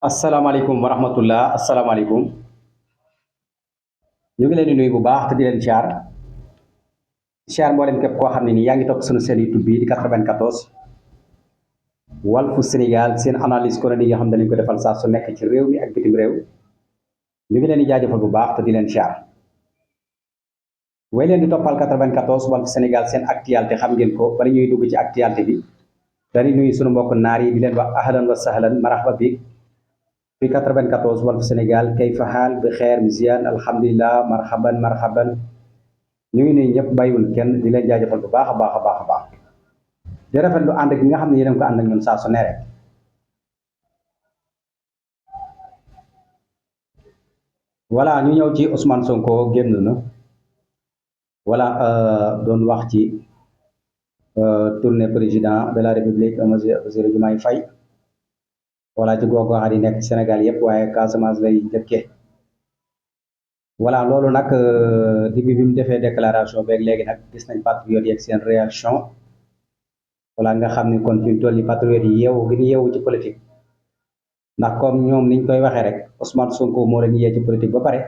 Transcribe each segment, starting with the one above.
asalaamaaleykum wa rahmatullah asalaamaaleykum ñu ngi leen di nuyu bu baax te di leen siyaar mboolem képp koo xam ne nii yaa ngi topp sunu seen YouTube bi di 94 Walfu Sénégal seen analyse chronique yi nga xam ne dañu ko defal saa su nekk ci réew mi ak bitim réew ñu ngi leen di jaajëfal bu baax te di leen siyaar way leen di toppal 94 Walfu Sénégal seen actualité xam ngeen ko bari ñuy dugg ci actualité bi dañuy nuyu sunu mbokk naar yi di leen wax ahlan wa sahlan marhaba bi fi 94 Walfu Sénégal kayfa haal bi xeer mi ziyan alhamdulilah marhaban marhaban ñu ngi nuyu ñëpp bàyyiwul kenn di leen jaajëfal bu baax a baax a baax a baax di rafetlu ànd gi nga xam ne yéen a ko ànd ak ñun saa su ne rek voilà ñu ñëw ci Ousmane Sonko génn na voilà doon wax ci tournée président de la République Bassirou Diomaye Faye voilà ci gox goxaat yi nekk ci Sénégal yëpp waaye Casamance lay njëkkee voilà loolu nag depuis bi mu defee déclaration beeg léegi nag gis nañ patriotes yeeg seen réaction voilà nga xam ni kon fi mu toll nii patriotes yi yeewu gi ñu yeewu ci politique ndax comme ñoom niñ koy waxee rek Ousmane Sonko moo leen yee ci politique ba pare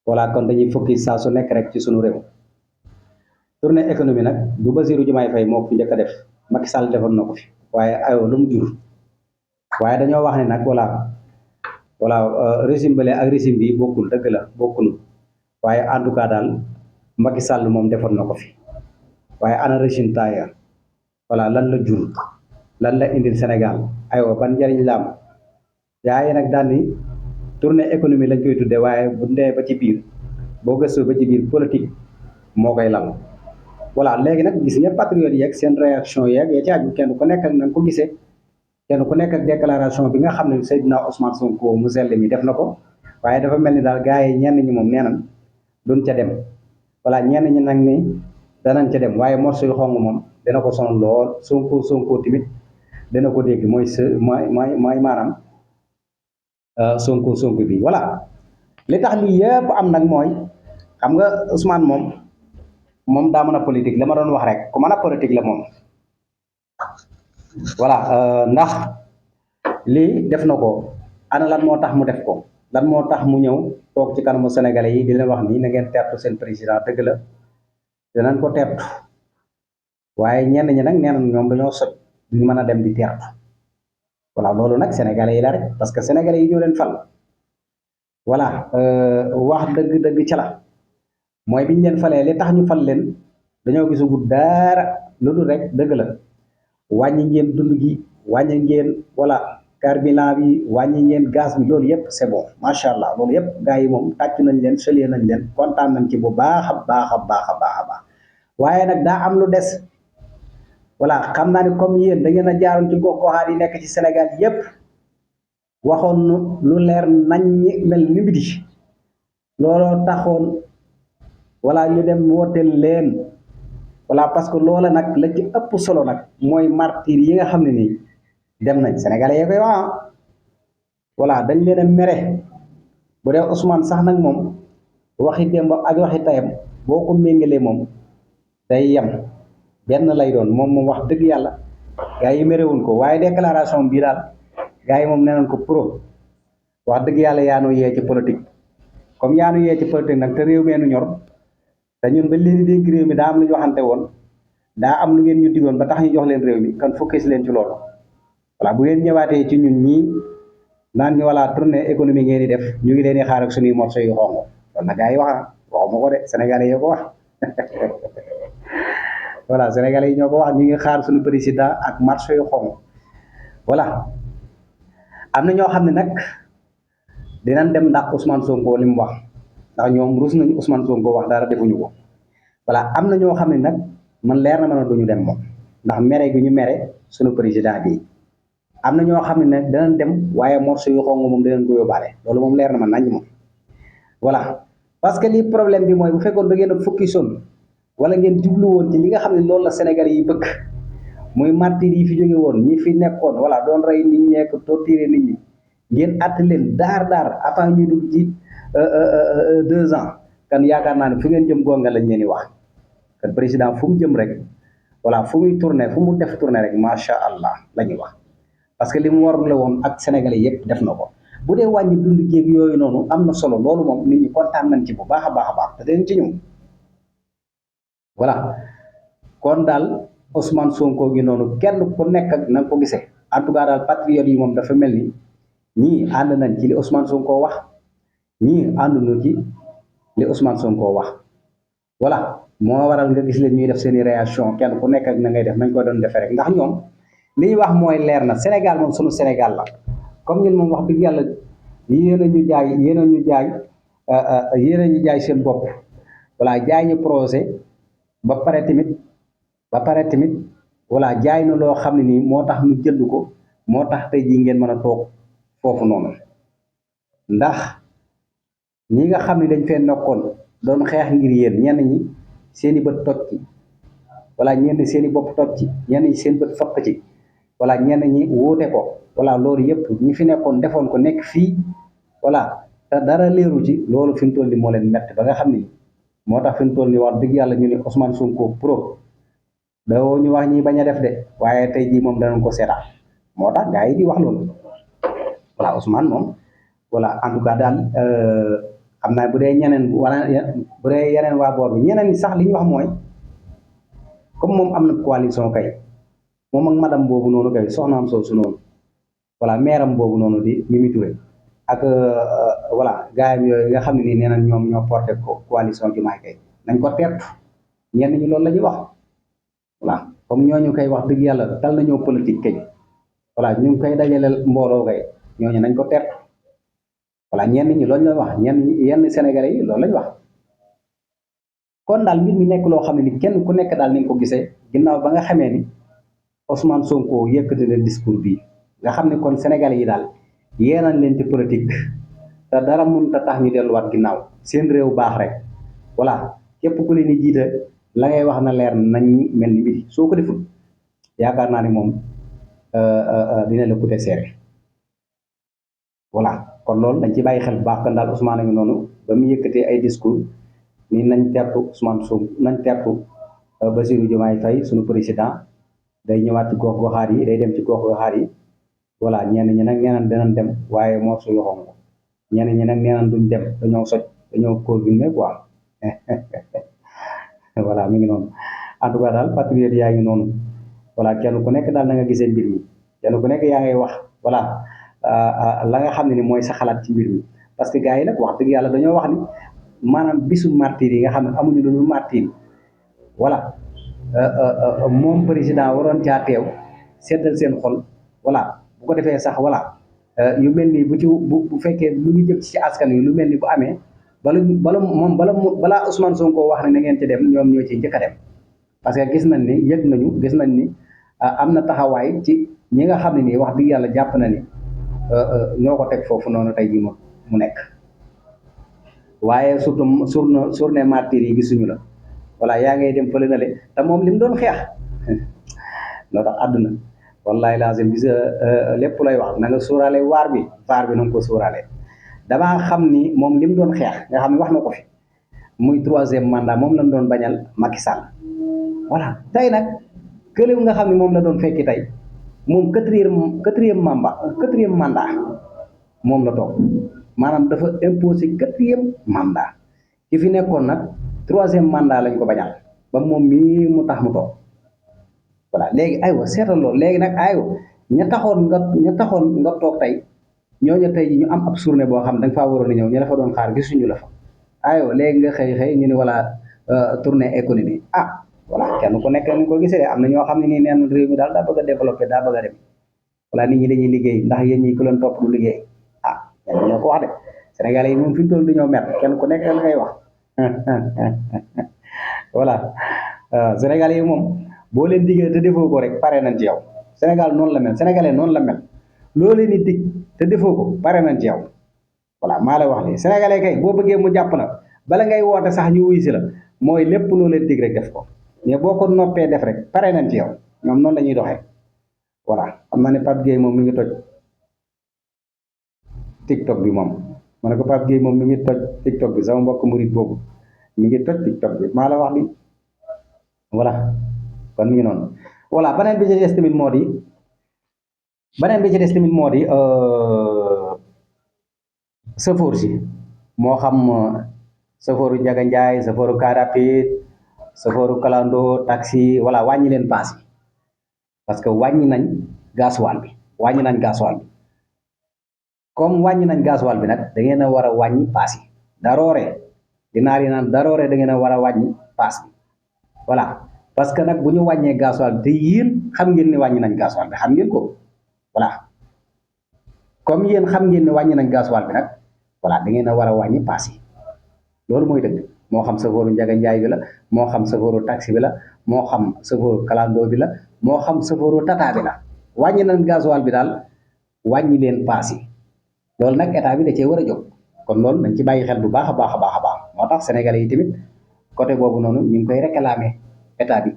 voilà kon dañuy fukki saa su nekk rek ci sunu réew tournée économie nag du Bassirou Diomaye Faye moo ko fi njëkk a def Macky Sall defoon na ko fi waaye aywa lu mu jur waaye dañoo wax ne nag voilà régime bële ak régime bi bokkul dëgg la bokkul waaye en tout cas daal Macky Sall moom defoon na ko fi waaye ana régime taaya voilà lan la jur lan la indil Sénégal aywa ban njëriñ la am yaa nag daal ni tournée économie lañ koy tudde waaye bu ndee ba ci biir boo gëstoo ba ci biir politique moo koy lal voilà léegi nag gis ngeen patriotes yeeg seen réaction yeeg ya ci aju kenn ku nekk ak na nga ko gisee kenn ku nekk ak déclaration bi nga xam ne Seydina Ousmane Sonko mu sell mi def na ko waaye dafa mel ni daal gars yi ñenn ñi moom nee nañ duñ ca dem voilà ñenn ñi nag ni danañ ca dem waaye morceau yu xong moom dina ko sonal lool Sonko tamit dina ko dégg mooy maanaam Sonko bi voilà li tax lii yëpp am nag mooy xam nga Ousmane moom daa mën a politique la ma doon wax rek ku mën a politique la moom voilà ndax lii def na ko ana lan moo tax mu def ko lan moo tax mu ñëw toog ci kanamu sénégalais yi di leen wax nii na ngeen teertu seen président dëgg la dinañ ko teertu waaye ñenn ñi nag nee nañ ñoom dañoo soj duñu mën a dem di teertu voilà loolu nag sénégalais yi la rek parce que sénégalais yi ñoo leen fal voilà wax dëgg ca la mooy biñ leen falee li tax ñu fal leen dañoo gisagut dara lu dul rek dëgg la wàññi ngeen dund gi wàññi ngeen voilà carburant bi wàññi ngeen gaz bi loolu yëpp c'est bon macha allah loolu yëpp gars yi moom tàcc nañ leen sëlee nañ leen kontaan nañ ci bu baax a baax a baax a baax a baax waaye nag daa am lu des voilà xam naa ne comme yéen da ngeen a jaaroon ci gox goxaat yi nekk ci Sénégal yëpp waxoon lu leer nañ mel ni midi looloo taxoon voilà ñu dem wooteel leen. voilà parce que loola nag la ci ëpp solo nag mooy martyr yi nga xam ne nii dem nañ sénégalais yee koy wax voilà dañ leen a mere bu dee Ousmane sax nag moom waxi démb ak waxi tayam boo ko méngalee moom day yem benn lay doon moom wax dëgg yàlla gars yi merewuñ ko waaye déclaration bii daal gars yi moom nee nañ ko pro wax dëgg yàlla yaanu yee ci politique comme yaanu yee ci politique nag te réew meenu ñor te ñun ba leen di dénk réew mi daa am lu ñu waxante woon daa am lu ngeen ñu digoon ba tax ñu jox leen réew mi kan focus leen ci loolu voilà bu ngeen ñëwaatee ci ñun ñii naan ñu voilà tournée économie ngeen di def ñu ngi leen di xaar ak suñuy morceau yu xonq loolu nag gars yi waxuma ko de sénégalais yoo ko wax voilà sénégalais yi ñoo ko wax ñu ngi xaar suñu président ak morceau yu xonq voilà am na ñoo xam ne nag dinañ dem ndax Ousmane Sonko li mu wax ndax ñoom rus nañu Ousmane Sonko wax dara defuñu ko voilà am na ñoo xam ne nag man leer na ma ne duñu dem moom ndax mere gi ñu mere suñu président bi am na ñoo xam ne nag danañ dem waaye morceau yu xong moom danañ ko yóbbaale loolu moom leer na ma nañ moom voilà parce que lii problème bi mooy bu fekkoon da ngeen a fukki son wala ngeen jublu woon ci li nga xam ne loolu la Sénégal yi bëgg muy martyr yi fi jóge woon ñi fi nekkoon voilà doon rey nit ñi ak torturer nit ñi ngeen àtt leen daar avant ñuy dugg ci 2 ans kan yaakaar naa ne fu ngeen jëm gonga lañ leen di wax kan président fu mu jëm rek voilà fu muy tourné fu mu def tourné rek macha allah la ñuy wax parce que li mu warul la woon ak sénégalais yépp def na ko bu dee wàññi dund géeg yooyu noonu am na solo loolu moom nit ñi kontaan nañ ci bu baax a baax a baax te dañ ci ñëw voilà kon daal Ousmane Sonko gi noonu kenn ku nekk ak na nga ko gisee en tout cas daal patriote yi moom dafa mel ni ñii ànd nañ ci li Ousmane Sonko wax ñii ànduñu ci li Ousmane Sonko wax voilà moo waral nga gis leen ñuy def seen i réaction kenn ku nekk ak na ngay def nañ ko doon defee rek ndax ñoom li ñu wax mooy leer na Sénégal moom sunu Sénégal la comme ñun moom wax dëgg yàlla yéen a ñu jaay yéen a ñu jaay yéen a ñu jaay seen bopp voilà jaay ñu projet ba pare tamit voilà jaay na loo xam ne nii moo tax ñu jënd ko moo tax tey jii ngeen mën a toog foofu noonu ndax ñi nga xam ne dañ fee nekkoon doon xeex ngir yéen ñenn ñi seeni bët toj ci voilà ñenn seeni bopp toj ci ñenn ñi seen bët fokk ci voilà ñenn ñi wuute ko voilà loolu yëpp ñi fi nekkoon defoon ko nekk fii voilà te dara leeru ci loolu fi mu toll nii moo leen metti ba nga xam ni moo tax fi mu toll nii wax dëgg yàlla ñu ne Ousmane Sonko pro doo ñu wax ñi bañ a def de waaye tey jii moom danañ ko seetaan moo tax gars yi di wax loolu voilà Ousmane moom voilà en tout cas daal xam naa bu dee ñeneen wala bu dee yeneen waa boor bi ñeneen ñi sax li ñu wax mooy comme moom am na coalition kay moom ak madame boobu noonu kay soxnaam soosu noonu voilà meeram boobu noonu di Mimi Touré ak voilà gars yi yooyu nga xam ne nii nee nañ ñoom ñoo porté coalition Diomaye kay nañ ko teertu ñenn ñi loolu la ñuy wax voilà comme ñooñu koy wax dëgg yàlla dal nañoo politique kay voilà ñu ngi koy dajaleel mbooloo kay ñooñu nañ ko teertu voilà ñenn ñi loolu la wax yenn Sénégalais yi loolu lañ wax kon daal mbir mi nekk loo xam ne ni kenn ku nekk daal nañ ko gisee ginnaaw ba nga xamee ni Ousmane Sonko yëkkati na discours bi nga xam ne kon Sénégalais yi daal yéenañ leen ci politique te dara mënut a tax ñu delluwaat ginnaaw seen réew baax rek voilà képp ku leen di jiite la ngay wax na leer nañ mel ni mbiri soo ko deful yaakaar naa ni moom dina la coûter cher voilà kon loolu dañ ci bàyyi xel bu baax kon daal Ousmane a ngi noonu ba mu yëkkatee ay discours ni nañ tertu Ousmane Sonko nañ tertu Bassirou Diomaye Faye suñu président day ñëwaat ci gox goxaat yi day dem ci gox goxaat yi voilà ñenn ñi nag nee nañ danañ dem waaye moo su yoxoon ko ñenn ñi nag nee nañ duñ dem dañoo soj dañoo confirmer quoi voilà mi ngi noonu en tout cas daal patriote yaa ngi noonu voilà kenn ku nekk daal na nga gisee mbir mi kenn ku nekk yaa ngay wax voilà la nga xam ne ni mooy sa xalaat ci mbir mi parce que gars yi nag wax dëgg yàlla dañoo wax ni maanaam bisu martyr yi nga xam ne amuñu lu dul martyr voilà moom président waroon caa teew seddal seen xol voilà bu ko defee sax voilà yu mel ni bu fekkee lu ngi jëm ci askan wi lu mel ni bu amee balaa Ousmane Sonko wax ne na ngeen ci dem ñoom ñoo ci njëkk a dem parce que gis nañ ni gis nañ ni am na taxawaay ci ñi nga xam ne nii wax dëgg yàlla jàpp na ni ñoo ko teg foofu noonu tey jii mu nekk waaye surtout journée martyr yi gisuñu la voilà yaa ngay dem fële na le te moom li mu doon xeex loo tax àdduna wallahi lazim gis lépp lay wax na nga sóoraale vaar bi na nga ko sóoraale damaa xam ni moom li mu doon xeex nga xam ne wax na ko fi muy 3e mandat moom lañ doon bañal Macky Sall voilà tey nag këlew nga xam ne moom la doon fekki tey moom quatrième mandat moom la toog maanaam dafa imposé 4e mandat ki fi nekkoon nag 3e mandat lañ ko bañal ba moom mii mu tax mu toog voilà léegi aywa seetal loolu léegi nag aywa ña taxoon nga toog tey ñooñu tey ñu am ab journée boo xam da nga faa waroon a ñëw ñu dafa doon xaar gisuñu la fa aywa léegi nga xëy ñu ne voilà tournée économie voilà kenn ku nekk ni ko gisee am na ñoo xam ne nii neen réew mi daal daa bëgg a développé daa bëgg a dem voilà nit ñi dañuy liggéey ndax yéen ñi ku leen topp du liggéey ñenn ñoo ko wax de Sénégalais yi moom fi mu toll dañoo mer kenn ku nekk la ngay wax voilà Sénégalais yi moom boo leen diggee te defoo ko rek pare nañ ci yow Sénégal noonu la mel Sénégalais noonu la mel loo leen di dig te defoo ko pare nañ ci yow voilà maa la wax lii Sénégalais kay boo bëggee mu jàpp la bala ngay woote sax ñu wuy si la mooy lépp loo leen dig rek def ko mais boo ko noppee def rek pare nañ ci yow ñoom noonu la ñuy doxee voilà xam naa ne Pape Gueye moom mi ngi toj TikTok bi moom ma ne ko Pape Gueye moom mi ngi toj TikTok bi sama mbokk murit boobu mi ngi toj TikTok bi maa la wax li voilà kon mi ngi noonu voilà beneen bi ci des tamit moo di beneen bi ci des tamit moo di sëfoor si moo xam sëfooru Njaga Njaay sëfooru car rapide sëfooru kalando taxi voilà wàññi leen paas yi parce que wàññi nañ gasoil bi wàññi nañ gasoil bi comme wàññi nañ gasoil bi nag da ngeen a war a wàññi paas yi daroore dinaar yi naan daroore da ngeen a war a wàññi paas bi voilà parce que nag bu ñu wàññee gasoil bi te yéen xam ngeen ne wàññi nañ gasoil bi xam ngeen ko voilà comme yéen xam ngeen ne wàññi nañ gasoil bi nag voilà da ngeen a war a wàññi paas yi loolu mooy dëgg moo xam safooru Njaga Njaay bi la moo xam safooru taxi bi la moo xam safooru kalando bi la moo xam safooru tata bi la wàññi nañ gasoil bi daal wàññi leen paas yi loolu nag état bi da cee war a jóg kon loolu nañ ci bàyyi xel bu baax a baax a baax a baax moo tax sénégalais yi tamit côté boobu noonu ñu ngi koy réclamer état bi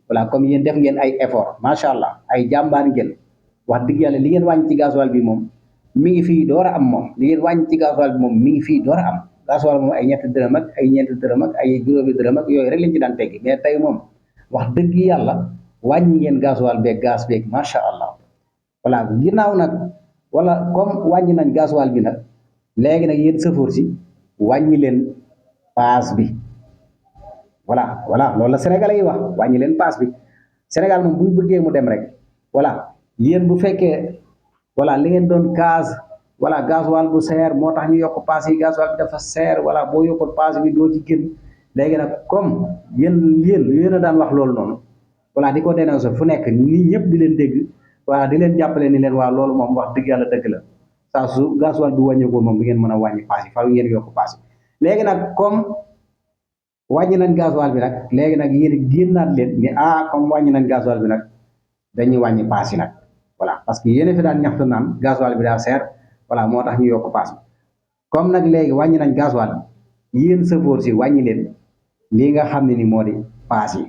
voilà comme yéen def ngeen ay effort macha allah ay jàmbaar ngeen wax dëgg yàlla li ngeen wàññi ci gasoil bi moom mi ngi fii door a am moom li ngeen wàññi ci gasoil bi moom mi ngi fii door a am gasoil moom ay ñetti dërëm ak ay ñeenti dërëm ak ay juróomi dërëm ak yooyu rek lañ ci daan teggi mais tey moom wax dëgg yàlla wàññi ngeen gasoil beeg gaz beeg macha allah voilà ginnaaw nag wala comme wàññi nañ gasoil bi nag léegi nag yéen sëfoor si wàññi leen paas bi voilà loolu la sénégalais yi wax wàññi leen paas bi Sénégal moom bu ñu bëggee mu dem rek voilà yéen bu fekkee voilà li ngeen doon gaz voilà gasoil bu seer moo tax ñu yokk paas yi gasoil bi dafa seer voilà boo yokkul paas bi doo ci génn léegi nag comme yéen a daan wax loolu noonu voilà di ko dénoncer fu nekk nit ñëpp di leen dégg voilà di leen jàppale ni leen waa loolu moom wax dëgg yàlla dëgg la saa su gasoil bi wàññeekoo moom du ngeen mën a wàññi paas yi faaw ngeen yokk paas yi léegi nag comme wàññi nañ gasoil bi nag léegi nag yéen génnaat leen ni comme wàññi nañ gasoil bi nag dañuy wàññi paas yi nag voilà parce que yéen fi daan ñaxtu naan gasoil bi daa seer voilà moo tax ñu yokk paas bi comme nag léegi wàññi nañ gasoil bi yéen sëfoor si wàññi leen lii nga xam ne ni moo di paas yi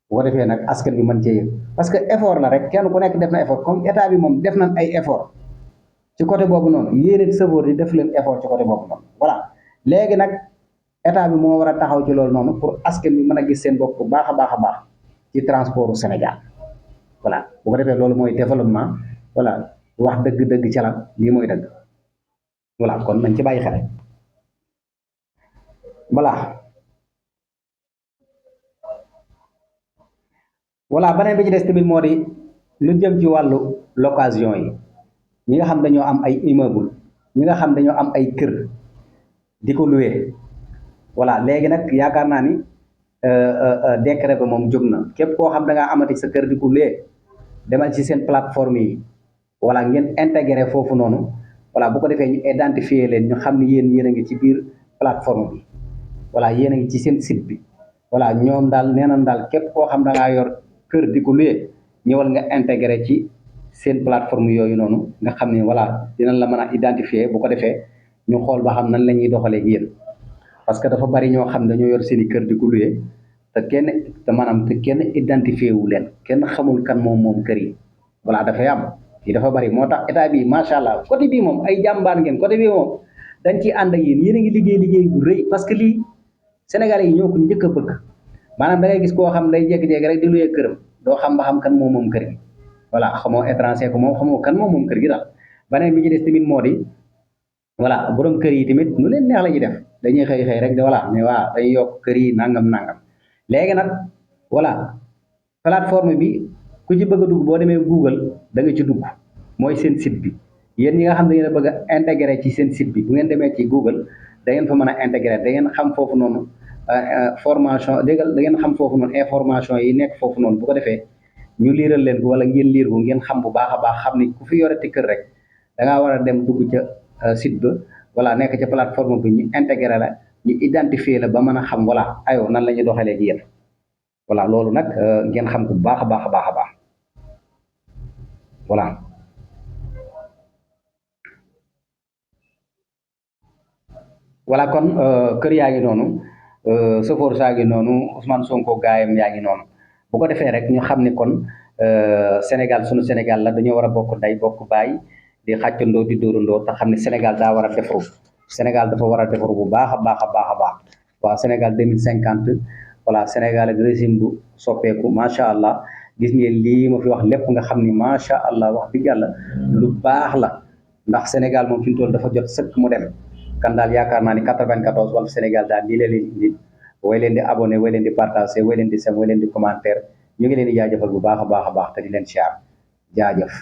bu ko defee nag askan bi mën cee yëg parce que effort la rek kenn ku nekk def na effort comme état bi moom def nañ ay effort ci côté boobu noonu yéen it sëfoor yi def leen effort ci côté boobu noonu voilà léegi nag état bi moo war a taxaw ci loolu noonu pour askan bi mën a gis seen bopp bu baax a baax a baax ci transportu Sénégal voilà bu ko defee loolu mooy développement voilà wax dëgg-dëgg ca la lii mooy dëgg voilà kon nañ ci bàyyi xel voilà beneen bi ci des tamit moo di lu jëm ci wàllu location yi ñi nga xam dañoo am ay immeuble ñi nga xam dañoo am ay kër di ko loué voilà léegi nag yaakaar naa ni décret ba moom jóg na képp koo xam da ngaa amati sa kër di ko loué demal ci seen plateforme yi voilà ngeen intégré foofu noonu voilà bu ko defee ñu identifier leen ñu xam ni yéen a ngi ci biir plateforme bi voilà yéen a ngi ci seen site bi voilà ñoom daal nee nañ daal képp koo xam da ngaa yor kër di ko loué ñëwal nga intégré ci seen plateforme yooyu noonu nga xam ne voilà dinañ la mën a identifier bu ko defee ñu xool ba xam nan la ñuy doxalee ak yéen parce que dafa bari ñoo xam dañoo yor seen i kër di ko loué te maanaam te kenn identifié wu leen kenn xamul kan moom kër yi voilà dafay am yi dafa bari moo tax état bi macha allah côté bii moom ay jàmbaar ngeen côté bii moom dañ ciy ànd ak yéen a ngi liggéey bu rëy parce que lii Sénégalais yi ñoo ko njëkk a bëgg maanaam da ngay gis koo xam day jékki-jékki rek di loué këram doo xam ba xam kan moom kër gi voilà xamoo étranger ko moom xamoo kan moom kër gi daal beneen bi ci des tamit moo di voilà borom kër yi tamit nu leen neex la ñuy def dañuy xëy rek de voilà mais waa dañuy yokk kër yi nangam léegi nag voilà plateforme bi ku ci bëgg a dugg boo demee Google da nga ci dugg mooy seen site bi yéen ñi nga xam ne ngeen a bëgg a intégré ci seen site bi bu ngeen demee ci Google da ngeen fa mën a intégré da ngeen xam foofu noonu formation déggal da ngeen xam foofu noonu information yi nekk foofu noonu bu ko defee ñu liiral leen ko wala ngeen liir ko ngeen xam bu baax a baax xam ni ku fi yoreti kër rek da ngaa war a dem dugg ca site ba voilà nekk ca plateforme bi ñu intégré la ñu identifier la ba mën a xam voilà aywa nan la ñuy doxalee ci yéen voilà loolu nag ngeen xam ko bu baax a baax a baax a baax voilà voilà kon kër yaa ngi noonu Sofor saa ngi noonu Ousmane Sonko gaayam yaa ngi noonu bu ko defee rek ñu xam ne kon Sénégal sunu Sénégal la dañoo war a bokk ndey bokk baay di xàccandoo di dóorandoo te xam ne Sénégal daa war a defaru Sénégal dafa war a defaru bu baax a baax a baax a baax waaw Sénégal 2050 voilà Sénégal ak régime bu soppeeku macha allah gis ngeen lii ma fi wax lépp nga xam ni macha allah wax dëgg yàlla lu baax la ndax Sénégal moom fi mu toll dafa jot sëkk mu dem kan daal yaakaar naa ni 94 Walf Sénégal daal lii la leen indi way leen di abonné way leen di partagé way leen di sem way leen di commentaire ñu ngi leen di jaajëfal bu baax a baax a baax te di leen siyaar jaajëf